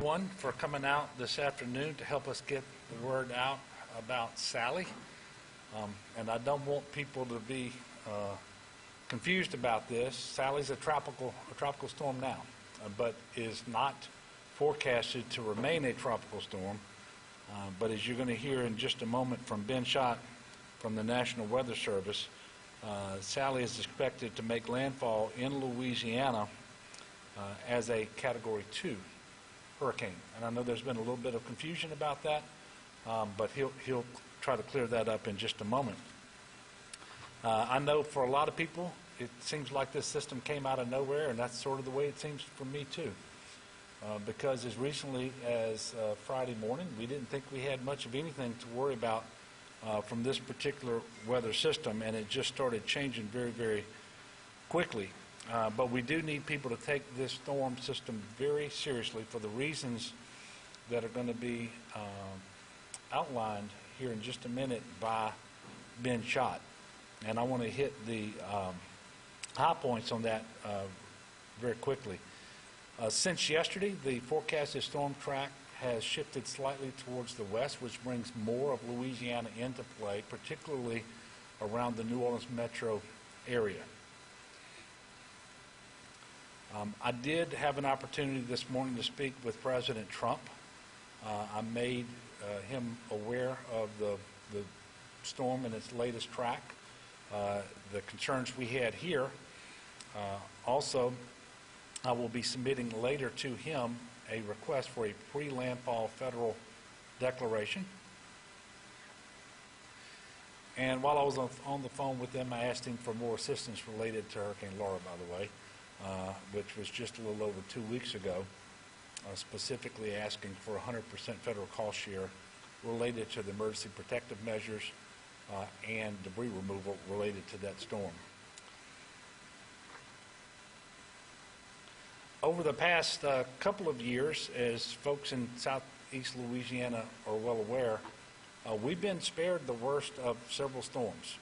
everyone for coming out this afternoon to help us get the word out about Sally. And I don't want people to be confused about this. Sally's a tropical storm now, but is not forecasted to remain a tropical storm. But as you're going to hear in just a moment from Ben Schott from the National Weather Service, Sally is expected to make landfall in Louisiana as a Category 2 hurricane. And I know there's been a little bit of confusion about that, but he'll try to clear that up in just a moment. I know for a lot of people, it seems like this system came out of nowhere, and that's sort of the way it seems for me too. Because as recently as Friday morning, we didn't think we had much of anything to worry about from this particular weather system, and it just started changing very, very quickly. But we do need people to take this storm system very seriously for the reasons that are going to be outlined here in just a minute by Ben Schott. And I want to hit the high points on that very quickly. Since yesterday, the forecasted storm track has shifted slightly towards the west, which brings more of Louisiana into play, particularly around the New Orleans metro area. I did have an opportunity this morning to speak with President Trump. I made him aware of the storm and its latest track, the concerns we had here. Also, I will be submitting later to him a request for a pre-landfall federal declaration. And while I was on the phone with them, I asked him for more assistance related to Hurricane Laura, by the way, which was just a little over 2 weeks ago, specifically asking for 100% federal cost share related to the emergency protective measures and debris removal related to that storm. Over the past couple of years, as folks in Southeast Louisiana are well aware, we've been spared the worst of several storms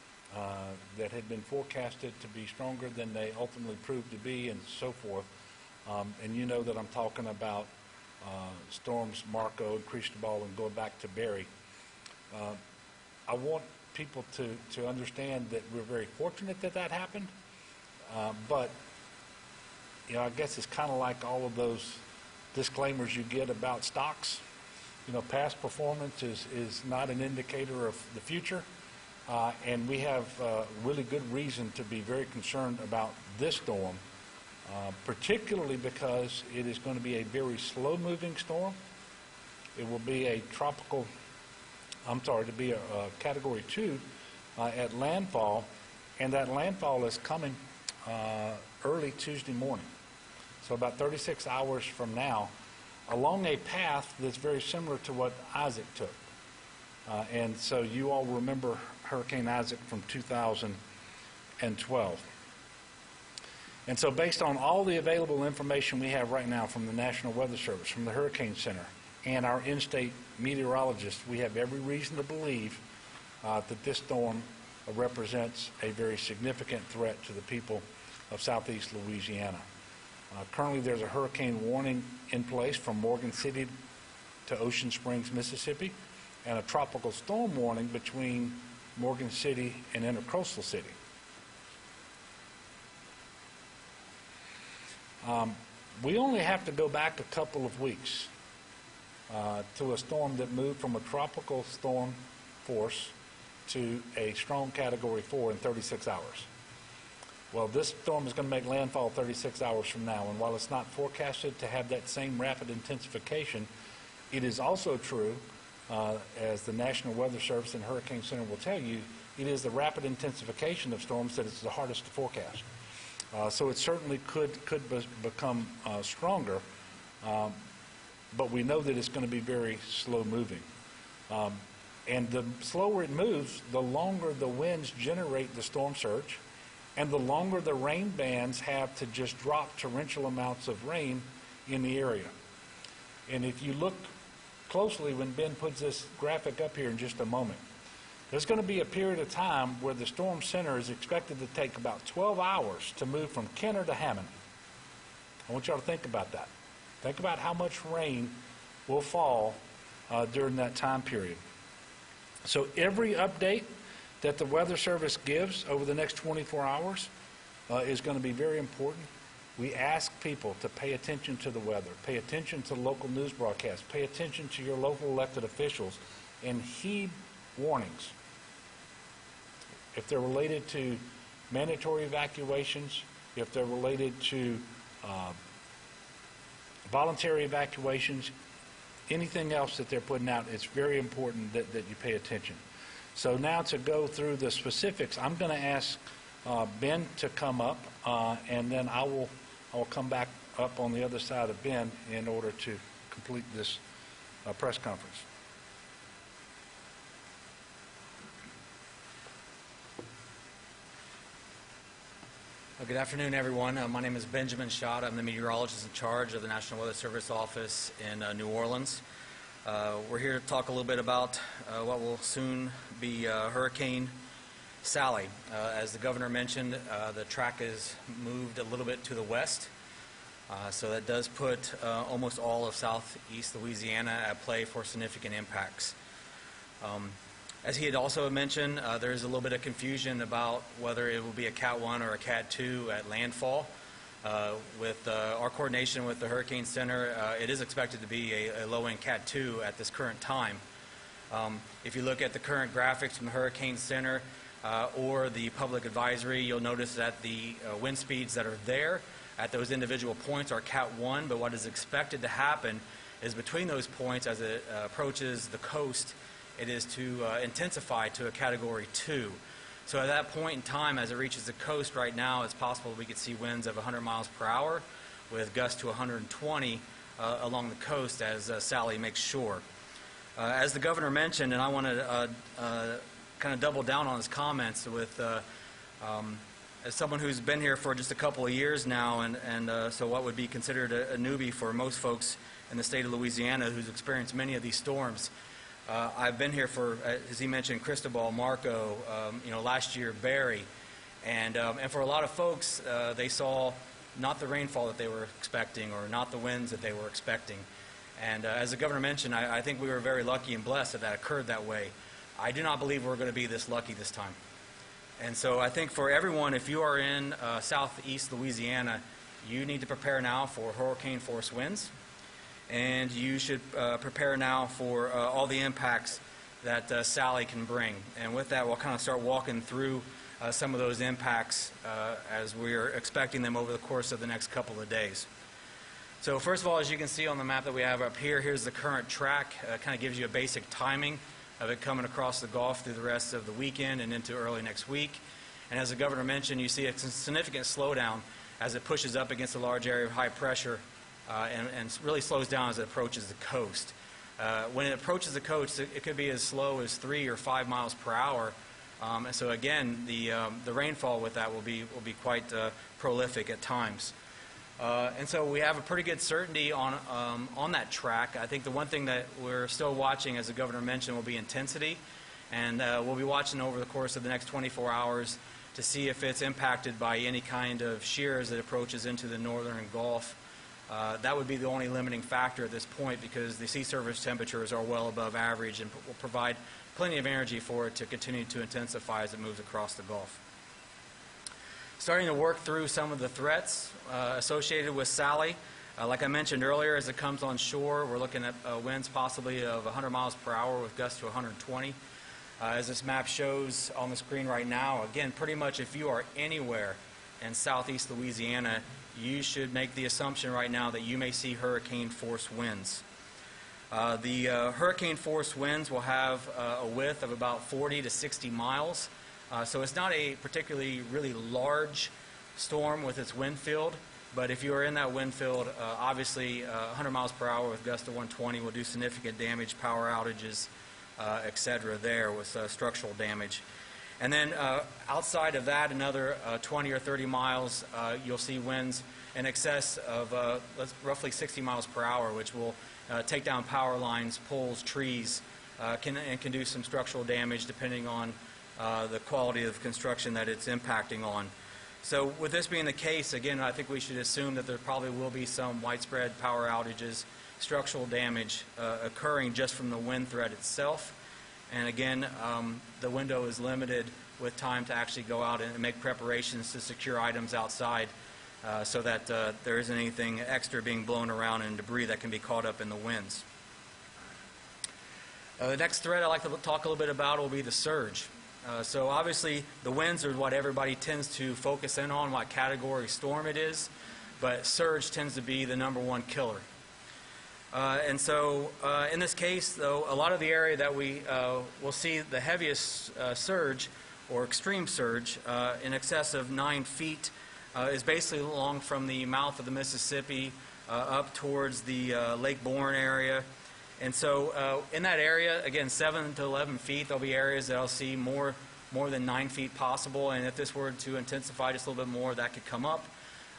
that had been forecasted to be stronger than they ultimately proved to be, and so forth. And you know that I'm talking about storms Marco and Cristobal and going back to Barry. I want people to understand that we're very fortunate that that happened, but you know, I guess it's kind of like all of those disclaimers you get about stocks. You know, past performance is not an indicator of the future, and we have really good reason to be very concerned about this storm, particularly because it is going to be a very slow-moving storm. It will be a Category 2 at landfall, and that landfall is coming early Tuesday morning, so about 36 hours from now, along a path that's very similar to what Isaac took. And so you all remember Hurricane Isaac from 2012. And so based on all the available information we have right now from the National Weather Service, from the Hurricane Center, and our in-state meteorologists, we have every reason to believe that this storm represents a very significant threat to the people of Southeast Louisiana. Currently, there's a hurricane warning in place from Morgan City to Ocean Springs, Mississippi, and a tropical storm warning between Morgan City and Intercoastal City. We only have to go back a couple of weeks to a storm that moved from a tropical storm force to a strong Category 4 in 36 hours. Well, this storm is going to make landfall 36 hours from now, and while it's not forecasted to have that same rapid intensification, it is also true, as the National Weather Service and Hurricane Center will tell you, it is the rapid intensification of storms that is the hardest to forecast. So it certainly could become stronger, but we know that it's going to be very slow moving. And the slower it moves, the longer the winds generate the storm surge, and the longer the rain bands have to just drop torrential amounts of rain in the area. And if you look closely when Ben puts this graphic up here in just a moment, there's going to be a period of time where the storm center is expected to take about 12 hours to move from Kenner to Hammond. I want y'all to think about that. Think about how much rain will fall during that time period. So every update that the Weather Service gives over the next 24 hours is going to be very important. We ask people to pay attention to the weather, pay attention to local news broadcasts, pay attention to your local elected officials, and heed warnings. If they're related to mandatory evacuations, if they're related to voluntary evacuations, anything else that they're putting out, it's very important that you pay attention. So now to go through the specifics, I'm going to ask Ben to come up, and then I will come back up on the other side of Ben in order to complete this press conference. Good afternoon, everyone. My name is Benjamin Schott. I'm the meteorologist in charge of the National Weather Service office in New Orleans. We're here to talk a little bit about what will soon be Hurricane Sally. As the governor mentioned, the track is moved a little bit to the west, so that does put almost all of Southeast Louisiana at play for significant impacts. As he had also mentioned, there is a little bit of confusion about whether it will be a Cat 1 or a Cat 2 at landfall. With our coordination with the Hurricane Center, it is expected to be a low-end Cat 2 at this current time. If you look at the current graphics from the Hurricane Center or the public advisory, you'll notice that the wind speeds that are there at those individual points are Cat 1, but what is expected to happen is between those points as it approaches the coast, it is to intensify to a Category 2. So at that point in time, as it reaches the coast right now, it's possible we could see winds of 100 miles per hour with gusts to 120 along the coast as Sally makes shore. As the governor mentioned, and I want to kind of double down on his comments with as someone who's been here for just a couple of years now, and so what would be considered a newbie for most folks in the state of Louisiana who's experienced many of these storms. I've been here for, as he mentioned, Cristobal, Marco, last year Barry, and for a lot of folks, they saw not the rainfall that they were expecting or not the winds that they were expecting. And as the governor mentioned, I think we were very lucky and blessed that occurred that way. I do not believe we're going to be this lucky this time. And so I think for everyone, if you are in Southeast Louisiana, you need to prepare now for hurricane force winds. And you should prepare now for all the impacts that Sally can bring. And with that, we'll kind of start walking through some of those impacts as we're expecting them over the course of the next couple of days. So first of all, as you can see on the map that we have up here, here's the current track. Kind of gives you a basic timing of it coming across the Gulf through the rest of the weekend and into early next week. And as the governor mentioned, you see a significant slowdown as it pushes up against a large area of high pressure. And really slows down as it approaches the coast. When it approaches the coast, it could be as slow as 3 or 5 miles per hour. And so again, the rainfall with that will be quite prolific at times. And so we have a pretty good certainty on that track. I think the one thing that we're still watching, as the governor mentioned, will be intensity. And we'll be watching over the course of the next 24 hours to see if it's impacted by any kind of shear as it approaches into the northern Gulf. That would be the only limiting factor at this point because the sea surface temperatures are well above average and will provide plenty of energy for it to continue to intensify as it moves across the Gulf. Starting to work through some of the threats associated with Sally. Like I mentioned earlier, as it comes on shore, we're looking at winds possibly of 100 miles per hour with gusts to 120. As this map shows on the screen right now, again, pretty much if you are anywhere in Southeast Louisiana, you should make the assumption right now that you may see hurricane force winds. The hurricane force winds will have a width of about 40 to 60 miles. So it's not a particularly really large storm with its wind field, but if you are in that wind field, obviously 100 miles per hour with gusts to 120 will do significant damage, power outages, etc. there with structural damage. And then outside of that, another 20 or 30 miles, you'll see winds in excess of roughly 60 miles per hour, which will take down power lines, poles, trees, and can do some structural damage depending on the quality of construction that it's impacting on. So with this being the case, again, I think we should assume that there probably will be some widespread power outages, structural damage occurring just from the wind threat itself. And again, the window is limited with time to actually go out and make preparations to secure items outside so that there isn't anything extra being blown around and debris that can be caught up in the winds. The next threat I'd like to talk a little bit about will be the surge. So obviously the winds are what everybody tends to focus in on, what category storm it is, but surge tends to be the #1 killer. And so in this case, though, a lot of the area that we will see the heaviest surge or extreme surge in excess of 9 feet is basically along from the mouth of the Mississippi up towards the Lake Bourne area. And so in that area, again, 7 to 11 feet, there'll be areas that I'll see more than 9 feet possible. And if this were to intensify just a little bit more, that could come up.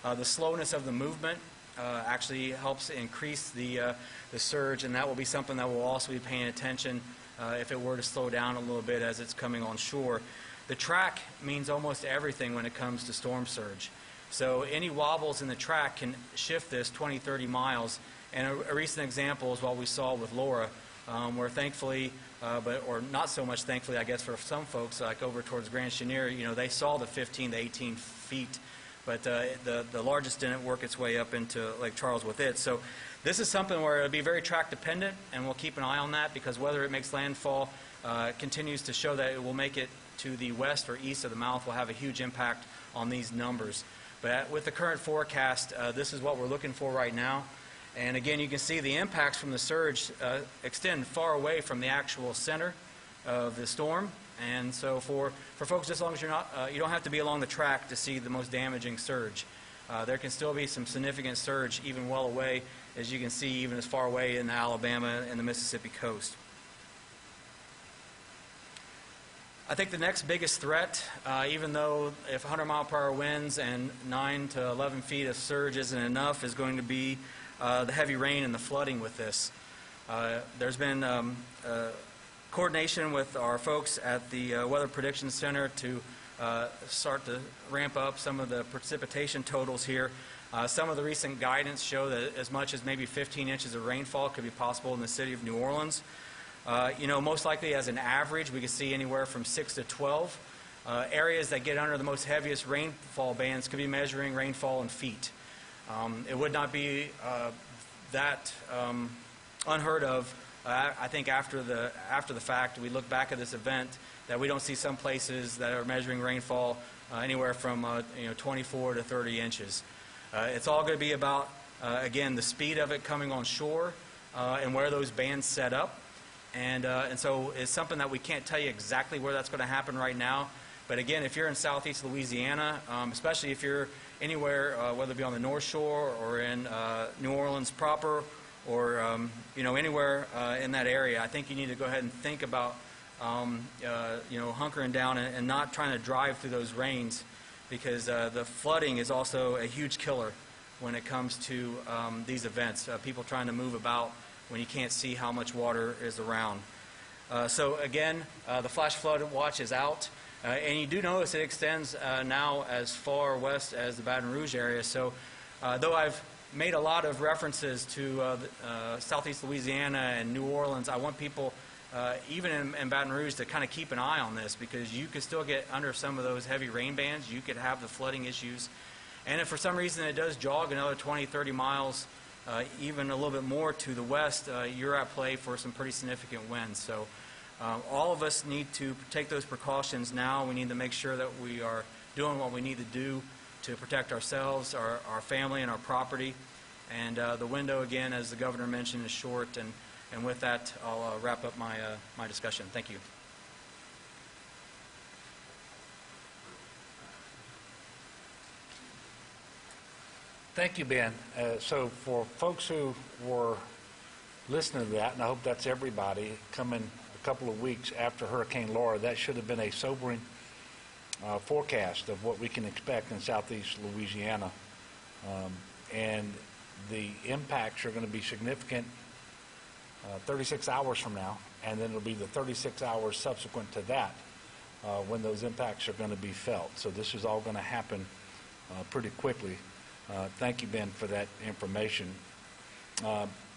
The slowness of the movement actually helps increase the surge, and that will be something that we'll also be paying attention if it were to slow down a little bit as it's coming on shore. The track means almost everything when it comes to storm surge. So any wobbles in the track can shift this 20, 30 miles. And a recent example is what we saw with Laura, where thankfully, or not so much thankfully, I guess, for some folks, like over towards Grand Chenier, they saw the 15 to 18 feet, but the largest didn't work its way up into Lake Charles with it. So this is something where it'll be very track dependent, and we'll keep an eye on that, because whether it makes landfall continues to show that it will make it to the west or east of the mouth will have a huge impact on these numbers. But with the current forecast, this is what we're looking for right now. And again, you can see the impacts from the surge extend far away from the actual center of the storm. And so for folks, as long as you're not, you don't have to be along the track to see the most damaging surge. There can still be some significant surge even well away, as you can see, even as far away in Alabama and the Mississippi coast. I think the next biggest threat, even though if 100-mile-per-hour winds and 9 to 11 feet of surge isn't enough, is going to be the heavy rain and the flooding with this. There's been coordination with our folks at the Weather Prediction Center to start to ramp up some of the precipitation totals here. Some of the recent guidance show that as much as maybe 15 inches of rainfall could be possible in the city of New Orleans. Most likely as an average, we could see anywhere from 6 to 12. Areas that get under the most heaviest rainfall bands could be measuring rainfall in feet. It would not be that unheard of, I think, after the fact. We look back at this event that we don't see some places that are measuring rainfall anywhere from 24 to 30 inches. It's all going to be about, again, the speed of it coming on shore and where those bands set up. And so it's something that we can't tell you exactly where that's going to happen right now. But again, if you're in Southeast Louisiana, especially if you're anywhere, whether it be on the North Shore or in New Orleans proper, or anywhere in that area, I think you need to go ahead and think about hunkering down and not trying to drive through those rains, because the flooding is also a huge killer when it comes to these events. People trying to move about when you can't see how much water is around. So again, the flash flood watch is out. And you do notice it extends now as far west as the Baton Rouge area. So though I've made a lot of references to Southeast Louisiana and New Orleans, I want people, even in Baton Rouge, to kind of keep an eye on this, because you could still get under some of those heavy rain bands. You could have the flooding issues. And if for some reason it does jog another 20, 30 miles, even a little bit more to the west, you're at play for some pretty significant winds. So all of us need to take those precautions now. We need to make sure that we are doing what we need to do to protect ourselves, our family, and our property. And the window, again, as the governor mentioned, is short. And with that, I'll wrap up my discussion. Thank you. Thank you, Ben. So for folks who were listening to that, and I hope that's everybody, coming a couple of weeks after Hurricane Laura, that should have been a sobering forecast of what we can expect in Southeast Louisiana. And the impacts are going to be significant 36 hours from now, and then it'll be the 36 hours subsequent to that when those impacts are going to be felt. So this is all going to happen pretty quickly. Thank you, Ben, for that information.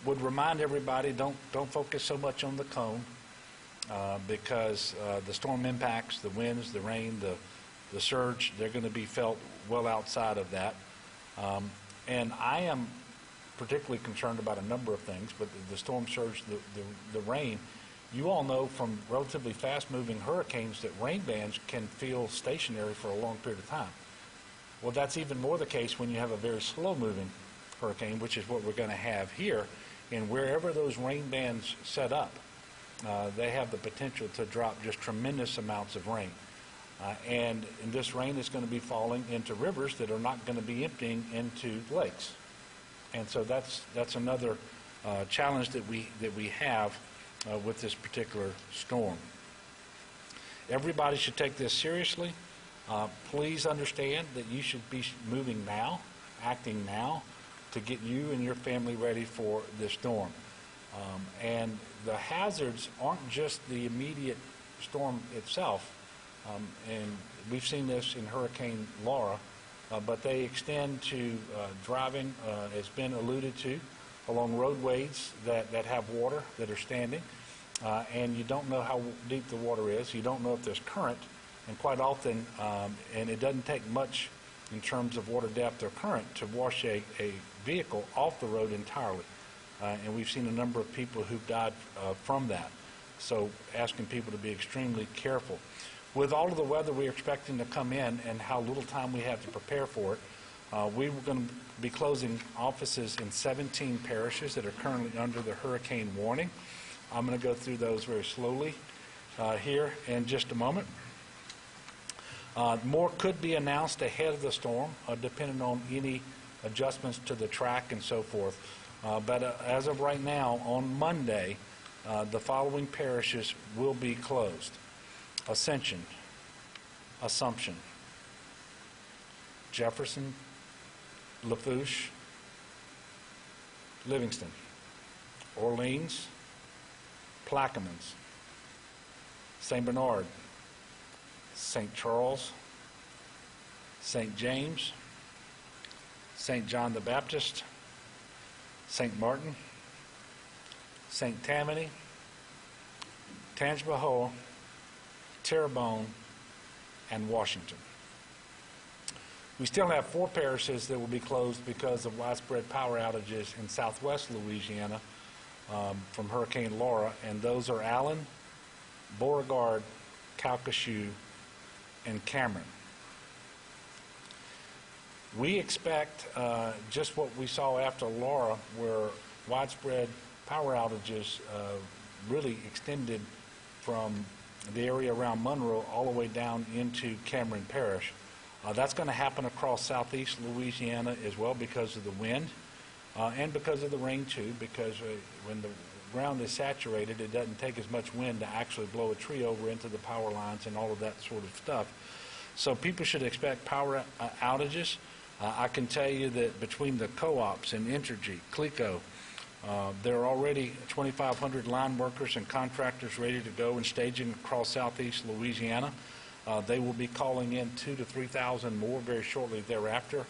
Would remind everybody, don't focus so much on the cone because the storm impacts, the winds, the rain, the surge, they're going to be felt well outside of that. And I am particularly concerned about a number of things, but the storm surge, the rain, you all know from relatively fast-moving hurricanes that rain bands can feel stationary for a long period of time. Well, that's even more the case when you have a very slow-moving hurricane, which is what we're going to have here. And wherever those rain bands set up, they have the potential to drop just tremendous amounts of rain. And this rain is going to be falling into rivers that are not going to be emptying into lakes. And so that's another challenge that we have with this particular storm. Everybody should take this seriously. Please understand that you should be moving now, acting now, to get you and your family ready for this storm. And the hazards aren't just the immediate storm itself, and we've seen this in Hurricane Laura, but they extend to driving, as been alluded to, along roadways that have water that are standing, and you don't know how deep the water is. You don't know if there's current, and quite often, and it doesn't take much in terms of water depth or current to wash a vehicle off the road entirely. And we've seen a number of people who've died from that. So asking people to be extremely careful. With all of the weather we're expecting to come in and how little time we have to prepare for it, we were going to be closing offices in 17 parishes that are currently under the hurricane warning. I'm going to go through those very slowly here in just a moment. More could be announced ahead of the storm, depending on any adjustments to the track and so forth. But as of right now, on Monday, the following parishes will be closed: Ascension, Assumption, Jefferson, Lafourche, Livingston, Orleans, Plaquemines, St. Bernard, St. Charles, St. James, St. John the Baptist, St. Martin, St. Tammany, Tangipahoa, Terrebonne, and Washington. We still have 4 parishes that will be closed because of widespread power outages in southwest Louisiana from Hurricane Laura, and those are Allen, Beauregard, Calcasieu, and Cameron. We expect just what we saw after Laura, where widespread power outages really extended from the area around Monroe all the way down into Cameron Parish. That's going to happen across southeast Louisiana as well because of the wind and because of the rain too, because when the ground is saturated, it doesn't take as much wind to actually blow a tree over into the power lines and all of that sort of stuff. So people should expect power outages. I can tell you that between the co-ops and Entergy, CLECO, there are already 2,500 line workers and contractors ready to go and staging across southeast Louisiana. They will be calling in 2,000 to 3,000 more very shortly thereafter,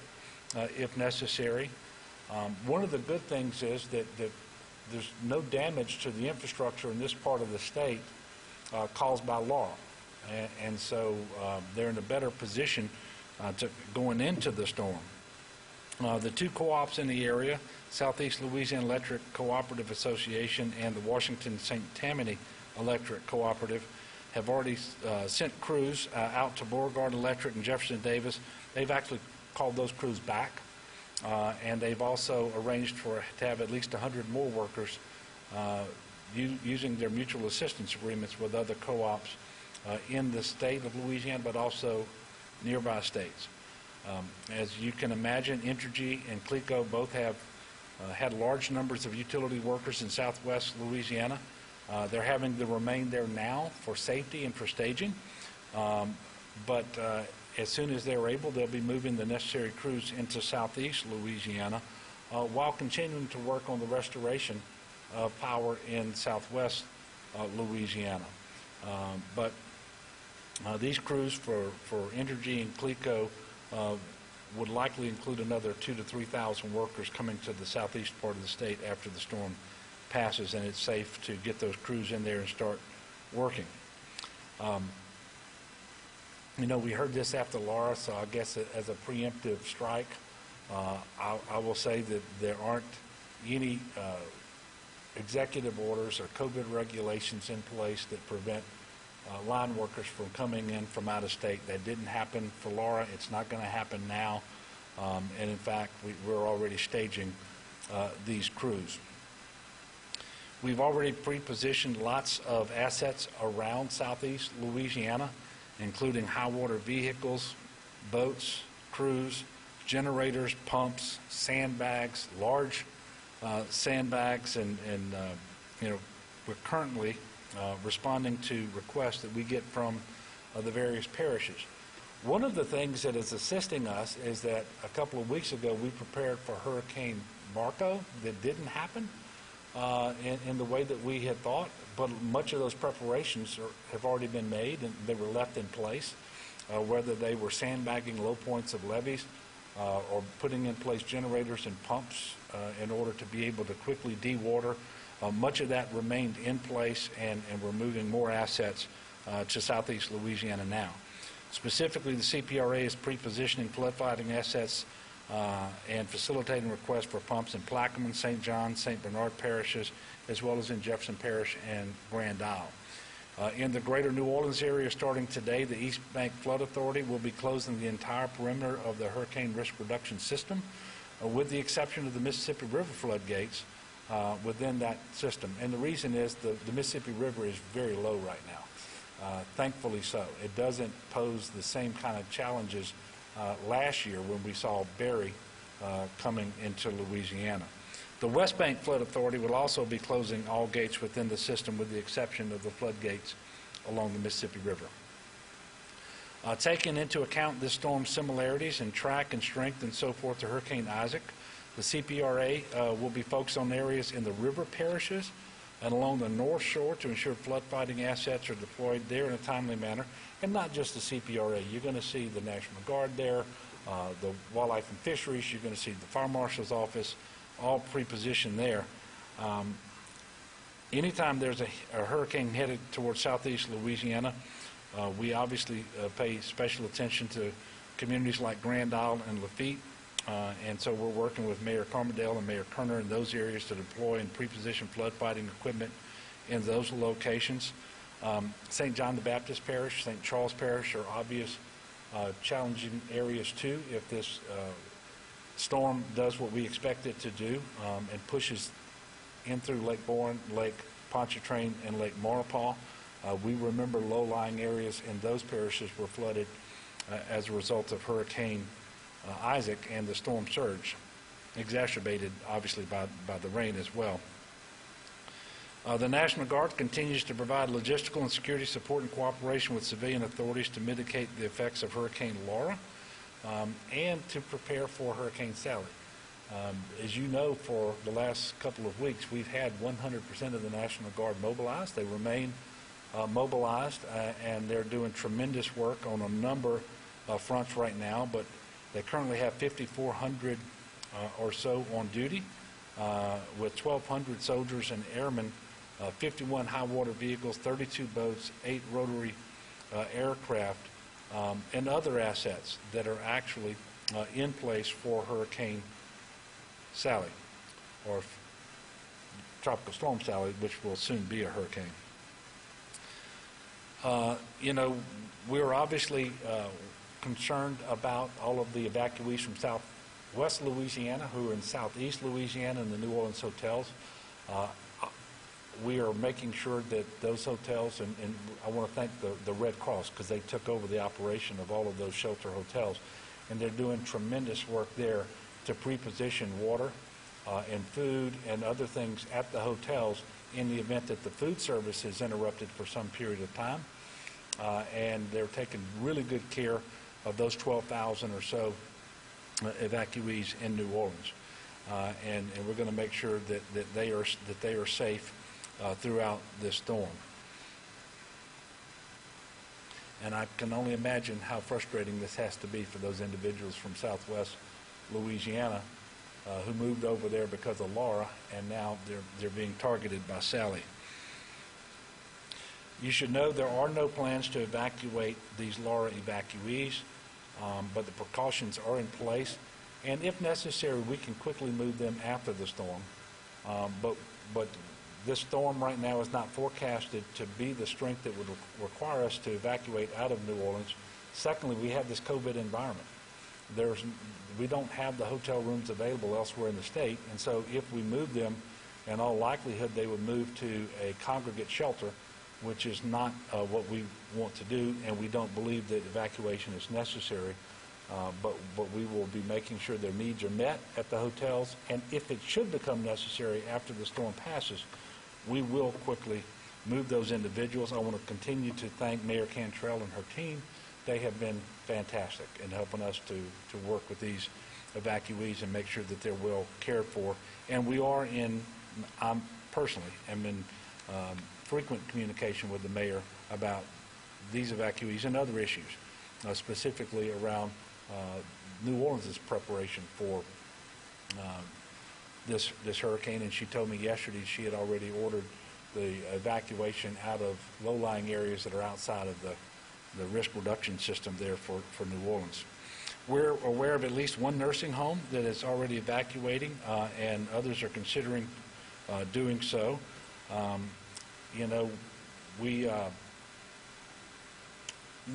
if necessary. One of the good things is that there's no damage to the infrastructure in this part of the state caused by Laura. And so they're in a better position to going into the storm. The 2 co-ops in the area, Southeast Louisiana Electric Cooperative Association and the Washington St. Tammany Electric Cooperative, have already sent crews out to Beauregard Electric and Jefferson Davis. They've actually called those crews back, and they've also arranged to have at least 100 more workers using their mutual assistance agreements with other co-ops in the state of Louisiana, but also nearby states. As you can imagine, Entergy and CLECO both have had large numbers of utility workers in southwest Louisiana. They're having to remain there now for safety and for staging, but as soon as they're able, they'll be moving the necessary crews into southeast Louisiana while continuing to work on the restoration of power in southwest Louisiana. But these crews for Entergy and CLECO would likely include another 2,000 to 3,000 workers coming to the southeast part of the state after the storm passes, and it's safe to get those crews in there and start working. We heard this after Laura, so I guess as a preemptive strike, I will say that there aren't any executive orders or COVID regulations in place that prevent line workers from coming in from out of state. That didn't happen for Laura. It's not going to happen now. And in fact, we're already staging these crews. We've already pre-positioned lots of assets around Southeast Louisiana, including high water vehicles, boats, crews, generators, pumps, sandbags, large sandbags, and we're currently responding to requests that we get from the various parishes. One of the things that is assisting us is that a couple of weeks ago we prepared for Hurricane Marco that didn't happen in the way that we had thought, but much of those preparations have already been made and they were left in place, whether they were sandbagging low points of levees or putting in place generators and pumps in order to be able to quickly dewater. Much of that remained in place, and we're moving more assets to Southeast Louisiana now. Specifically, the CPRA is pre-positioning flood fighting assets and facilitating requests for pumps in Plaquemine, St. John, St. Bernard parishes, as well as in Jefferson Parish and Grand Isle. In the greater New Orleans area, starting today, the East Bank Flood Authority will be closing the entire perimeter of the hurricane risk reduction system, with the exception of the Mississippi River floodgates within that system. And the reason is the Mississippi River is very low right now, thankfully so. It doesn't pose the same kind of challenges last year when we saw Barry coming into Louisiana. The West Bank Flood Authority will also be closing all gates within the system with the exception of the floodgates along the Mississippi River. Taking into account this storm's similarities in track and strength and so forth to Hurricane Isaac, the CPRA will be focused on areas in the river parishes and along the north shore to ensure flood fighting assets are deployed there in a timely manner, and not just the CPRA. You're going to see the National Guard there, the Wildlife and Fisheries, you're going to see the Fire Marshal's Office, all pre-positioned there. Anytime there's a hurricane headed towards Southeast Louisiana, we obviously pay special attention to communities like Grand Isle and Lafitte, and so we're working with Mayor Carmondale and Mayor Kerner in those areas to deploy and pre-position flood fighting equipment in those locations. St. John the Baptist Parish, St. Charles Parish are obvious challenging areas too if this storm does what we expect it to do and pushes in through Lake Bourne, Lake Pontchartrain, and Lake Maurepas. We remember low-lying areas in those parishes were flooded as a result of Hurricane Isaac and the storm surge, exacerbated obviously by the rain as well. The National Guard continues to provide logistical and security support and cooperation with civilian authorities to mitigate the effects of Hurricane Laura and to prepare for Hurricane Sally. As you know, for the last couple of weeks, we've had 100% of the National Guard mobilized. They remain mobilized, and they're doing tremendous work on a number of fronts right now, but they currently have 5,400 or so on duty, with 1,200 soldiers and airmen, 51 high-water vehicles, 32 boats, 8 rotary aircraft, and other assets that are actually in place for Hurricane Sally, or Tropical Storm Sally, which will soon be a hurricane. We're obviously concerned about all of the evacuees from Southwest Louisiana who are in Southeast Louisiana and the New Orleans hotels. We are making sure that those hotels, and I want to thank the Red Cross because they took over the operation of all of those shelter hotels, and they're doing tremendous work there to pre-position water and food and other things at the hotels in the event that the food service is interrupted for some period of time. And they're taking really good care of those 12,000 or so evacuees in New Orleans. And we're going to make sure that they are safe throughout this storm. And I can only imagine how frustrating this has to be for those individuals from Southwest Louisiana who moved over there because of Laura, and now they're being targeted by Sally. You should know there are no plans to evacuate these Laura evacuees, but the precautions are in place, and if necessary, we can quickly move them after the storm. But this storm right now is not forecasted to be the strength that would require us to evacuate out of New Orleans. Secondly, we have this COVID environment. We don't have the hotel rooms available elsewhere in the state, and so if we move them, in all likelihood, they would move to a congregate shelter, which is not what we want to do, and we don't believe that evacuation is necessary. But we will be making sure their needs are met at the hotels, and if it should become necessary after the storm passes, we will quickly move those individuals. I want to continue to thank Mayor Cantrell and her team. They have been fantastic in helping us to work with these evacuees and make sure that they're well cared for. And we are I'm personally am in frequent communication with the mayor about these evacuees and other issues, specifically around New Orleans' preparation for this hurricane. And she told me yesterday she had already ordered the evacuation out of low-lying areas that are outside of the risk reduction system there for New Orleans. We're aware of at least one nursing home that is already evacuating, and others are considering doing so. We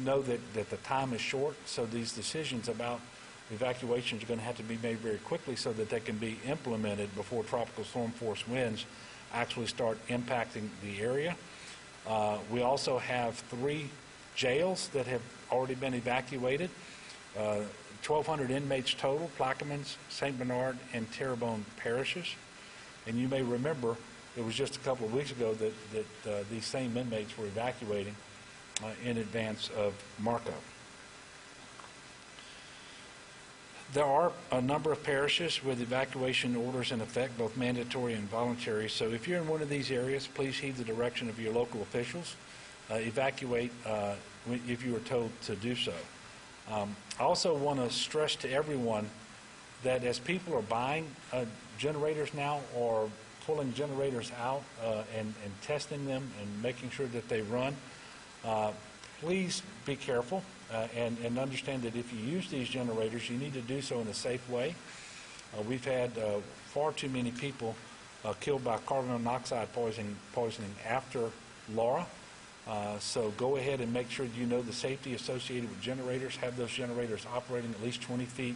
know that the time is short, so these decisions about evacuations are going to have to be made very quickly so that they can be implemented before tropical storm force winds actually start impacting the area. We also have 3 jails that have already been evacuated, 1,200 inmates total, Plaquemines, St. Bernard, and Terrebonne parishes. And you may remember it was just a couple of weeks ago that these same inmates were evacuating in advance of Marco. There are a number of parishes with evacuation orders in effect, both mandatory and voluntary. So if you're in one of these areas, please heed the direction of your local officials. Evacuate if you are told to do so. I also want to stress to everyone that as people are buying generators now or pulling generators out and testing them and making sure that they run, please be careful and understand that if you use these generators, you need to do so in a safe way. We've had far too many people killed by carbon monoxide poisoning after Laura. So go ahead and make sure you know the safety associated with generators. Have those generators operating at least 20 feet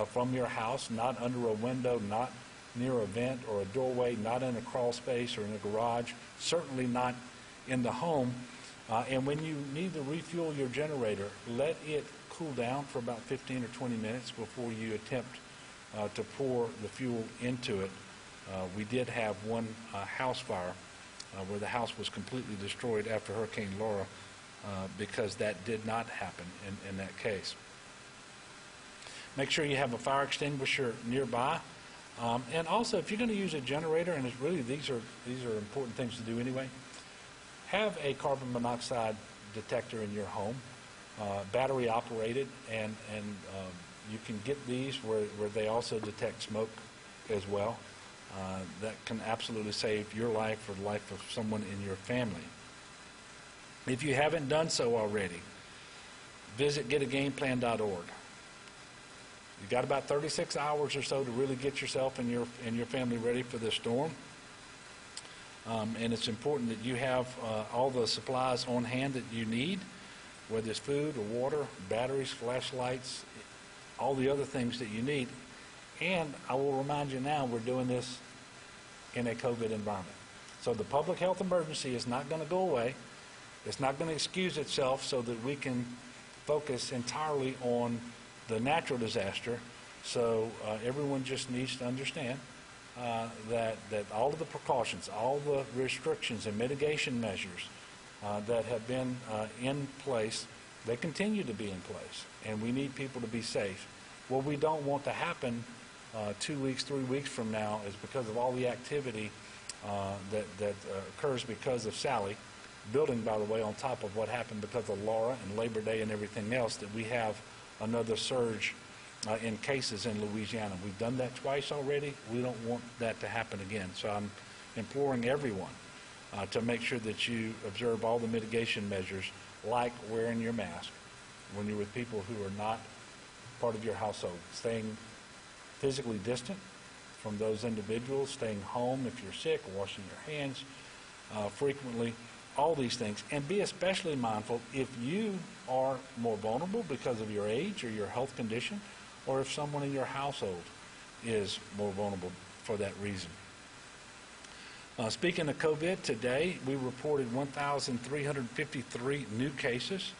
from your house, not under a window, not near a vent or a doorway, not in a crawl space or in a garage, certainly not in the home. And when you need to refuel your generator, let it cool down for about 15 or 20 minutes before you attempt to pour the fuel into it. We did have one house fire where the house was completely destroyed after Hurricane Laura because that did not happen in that case. Make sure you have a fire extinguisher nearby. And also, if you're going to use a generator, and it's really these are important things to do anyway, have a carbon monoxide detector in your home, battery operated, and you can get these where they also detect smoke as well. That can absolutely save your life or the life of someone in your family. If you haven't done so already, visit getagameplan.org. You've got about 36 hours or so to really get yourself and your family ready for this storm. And it's important that you have all the supplies on hand that you need, whether it's food or water, batteries, flashlights, all the other things that you need. And I will remind you now, we're doing this in a COVID environment. So the public health emergency is not going to go away. It's not going to excuse itself so that we can focus entirely on the natural disaster. So everyone just needs to understand that all of the precautions, all the restrictions and mitigation measures that have been in place, they continue to be in place. And we need people to be safe. What we don't want to happen 2 weeks, 3 weeks from now is because of all the activity that occurs because of Sally, building, by the way, on top of what happened because of Laura and Labor Day and everything else, that we have another surge in cases in Louisiana. We've done that twice already. We don't want that to happen again. So I'm imploring everyone to make sure that you observe all the mitigation measures, like wearing your mask when you're with people who are not part of your household, staying physically distant from those individuals, staying home if you're sick, washing your hands frequently, all these things. And be especially mindful if you are more vulnerable because of your age or your health condition, or if someone in your household is more vulnerable for that reason. Speaking of COVID, today we reported 1,353 new cases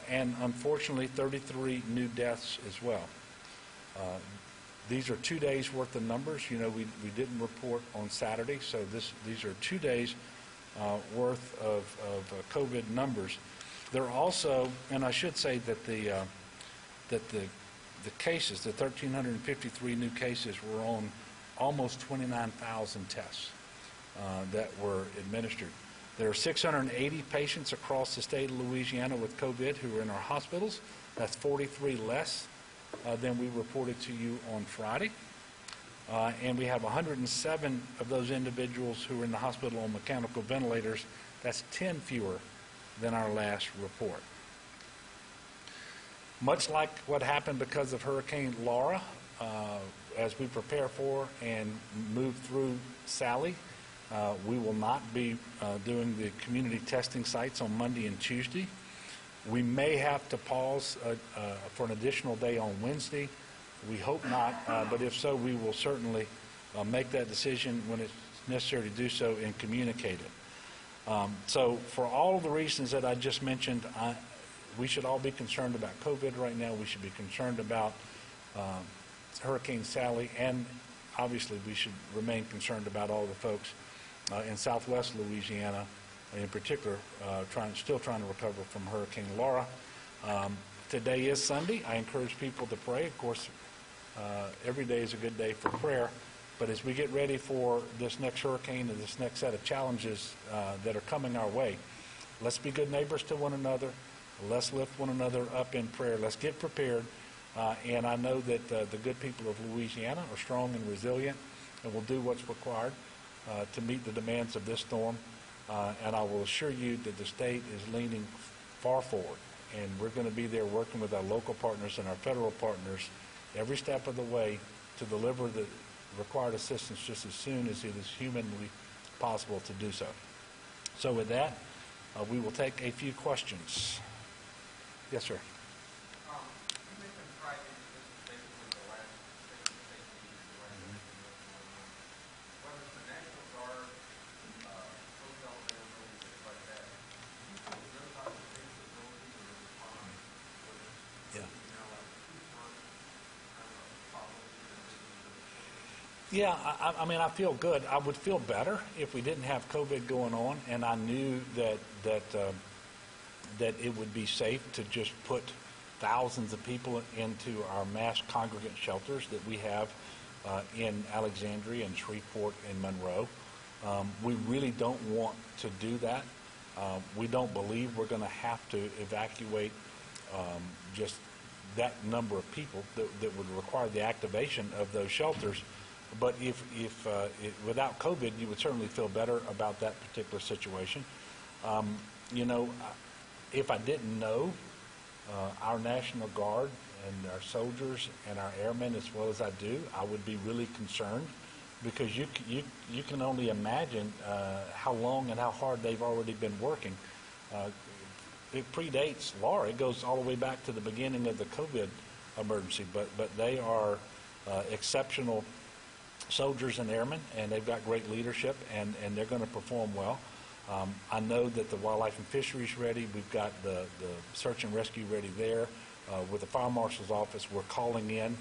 and unfortunately 33 new deaths as well. These are 2 days worth of numbers. You know, we didn't report on Saturday, so these are 2 days worth of COVID numbers. There are also, and I should say that the cases, the 1,353 new cases, were on almost 29,000 tests that were administered. There are 680 patients across the state of Louisiana with COVID who are in our hospitals. That's 43 less than we reported to you on Friday. And we have 107 of those individuals who are in the hospital on mechanical ventilators. That's 10 fewer than our last report. Much like what happened because of Hurricane Laura, as we prepare for and move through Sally, we will not be doing the community testing sites on Monday and Tuesday. We may have to pause for an additional day on Wednesday. We hope not, but if so, we will certainly make that decision when it's necessary to do so and communicate it. So for all of the reasons that I just mentioned, we should all be concerned about COVID right now. We should be concerned about Hurricane Sally, and obviously we should remain concerned about all the folks in Southwest Louisiana, in particular, still trying to recover from Hurricane Laura. Today is Sunday. I encourage people to pray. Of course, every day is a good day for prayer. But as we get ready for this next hurricane and this next set of challenges that are coming our way, let's be good neighbors to one another. Let's lift one another up in prayer. Let's get prepared. And I know that the good people of Louisiana are strong and resilient and will do what's required to meet the demands of this storm. And I will assure you that the state is leaning far forward. And we're going to be there working with our local partners and our federal partners every step of the way to deliver the required assistance just as soon as it is humanly possible to do so. So with that, we will take a few questions. Yes, sir. You mentioned Friday, this is basically the last state meeting, the last whether it's the National Guard, hotel availability, things like that. Do you think those type of state's ability to respond with, Yeah. you know, like teamwork, kind of a problem in Yeah, I mean, I feel good. I would feel better if we didn't have COVID going on, and I knew that it would be safe to just put thousands of people into our mass congregate shelters that we have in Alexandria and Shreveport and Monroe. We really don't want to do that. We don't believe we're going to have to evacuate just that number of people that would require the activation of those shelters. But without COVID, you would certainly feel better about that particular situation. You know, if I didn't know our National Guard and our soldiers and our airmen as well as I do, I would be really concerned, because you can only imagine how long and how hard they've already been working. It predates Laura. It goes all the way back to the beginning of the COVID emergency, but they are exceptional soldiers and airmen, and they've got great leadership, and they're going to perform well. I know that the Wildlife and Fisheries ready. We've got the search and rescue ready there. With the Fire Marshal's office, we're calling in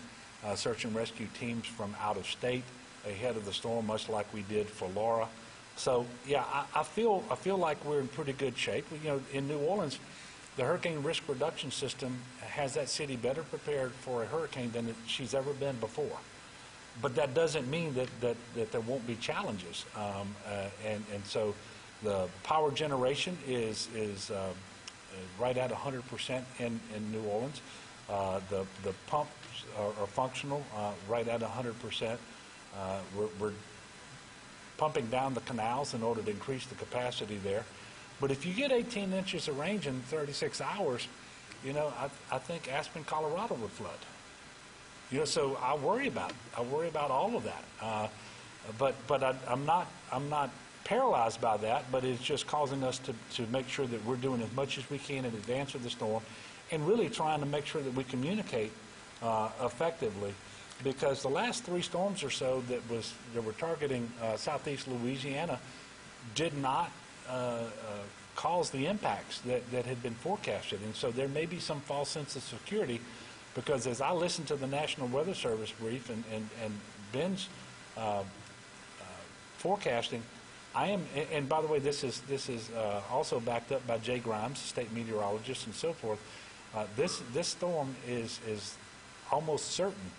search and rescue teams from out of state ahead of the storm, much like we did for Laura. So yeah, I feel like we're in pretty good shape. You know, in New Orleans, the hurricane risk reduction system has that city better prepared for a hurricane than she's ever been before. But that doesn't mean that there won't be challenges. And so, The power generation is right at 100% in New Orleans. The pumps are functional right at 100%. We're pumping down the canals in order to increase the capacity there. But if you get 18 inches of rain in 36 hours, I think Aspen, Colorado would flood. So I worry about all of that. But I'm not paralyzed by that, but it's just causing us to make sure that we're doing as much as we can in advance of the storm and really trying to make sure that we communicate effectively, because the last 3 storms or so that were targeting Southeast Louisiana did not cause the impacts that had been forecasted. And so there may be some false sense of security, because as I listen to the National Weather Service brief and Ben's forecasting, I am, and by the way, this is also backed up by Jay Grimes, state meteorologist, and so forth. This storm is almost certain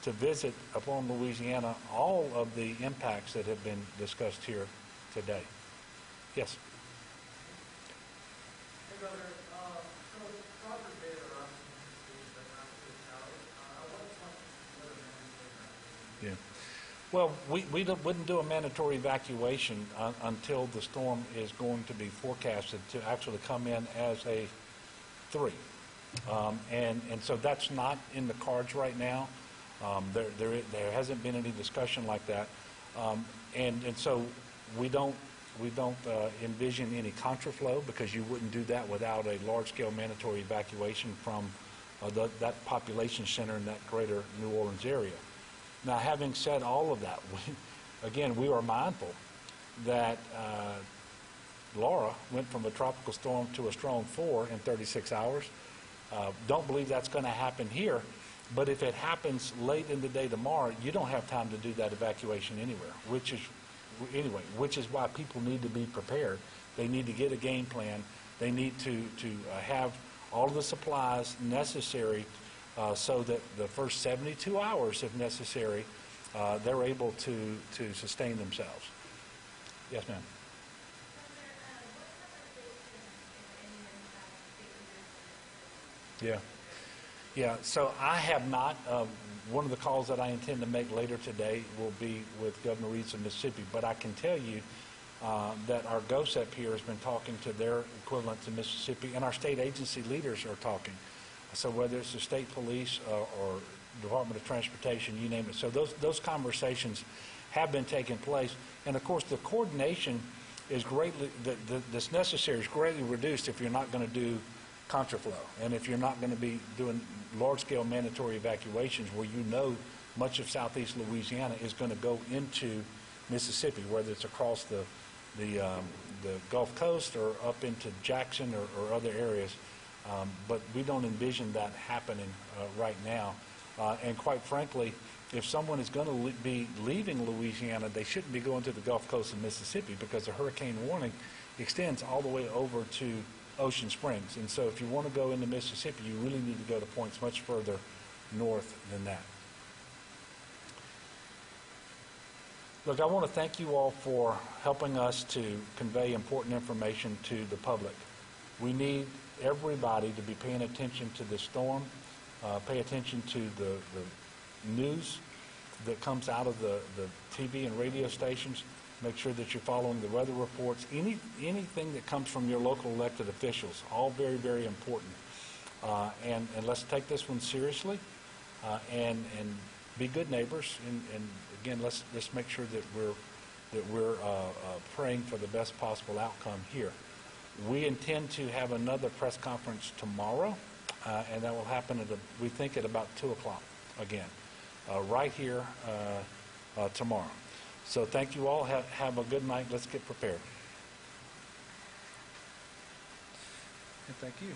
to visit upon Louisiana all of the impacts that have been discussed here today. Yes. Hey, Governor. So Robert Baylor, obviously, but not to the tower. What is the weather? Yeah. Well, we wouldn't do a mandatory evacuation until the storm is going to be forecasted to actually come in as a 3. And so that's not in the cards right now. There hasn't been any discussion like that. And so we don't envision any contraflow, because you wouldn't do that without a large-scale mandatory evacuation from that population center in that greater New Orleans area. Now, having said all of that, we are mindful that Laura went from a tropical storm to a strong 4 in 36 hours. Don't believe that's going to happen here, but if it happens late in the day tomorrow, you don't have time to do that evacuation anywhere, which is why people need to be prepared. They need to get a game plan. They need to have all of the supplies necessary so that the first 72 hours, if necessary, they're able to sustain themselves. Yes, ma'am. Yeah. So I have not. One of the calls that I intend to make later today will be with Governor Reeves of Mississippi. But I can tell you that our GOSEP here has been talking to their equivalents in Mississippi, and our state agency leaders are talking. So whether it's the state police or Department of Transportation, you name it. So those conversations have been taking place. And of course, the coordination is greatly, that's necessary is greatly reduced if you're not going to do contraflow, and if you're not going to be doing large-scale mandatory evacuations where much of Southeast Louisiana is going to go into Mississippi, whether it's across the Gulf Coast or up into Jackson or other areas. But we don't envision that happening right now. And quite frankly, if someone is going to be leaving Louisiana, they shouldn't be going to the Gulf Coast of Mississippi, because the hurricane warning extends all the way over to Ocean Springs. And so if you want to go into Mississippi, you really need to go to points much further north than that. Look, I want to thank you all for helping us to convey important information to the public. We need everybody to be paying attention to the storm, pay attention to the news that comes out of the TV and radio stations. Make sure that you're following the weather reports. Anything that comes from your local elected officials, all very, very important. And let's take this one seriously, and be good neighbors. And again, let's make sure that we're praying for the best possible outcome here. We intend to have another press conference tomorrow, and that will happen we think at about 2 o'clock again, right here tomorrow. So thank you all. Have a good night. Let's get prepared. And thank you.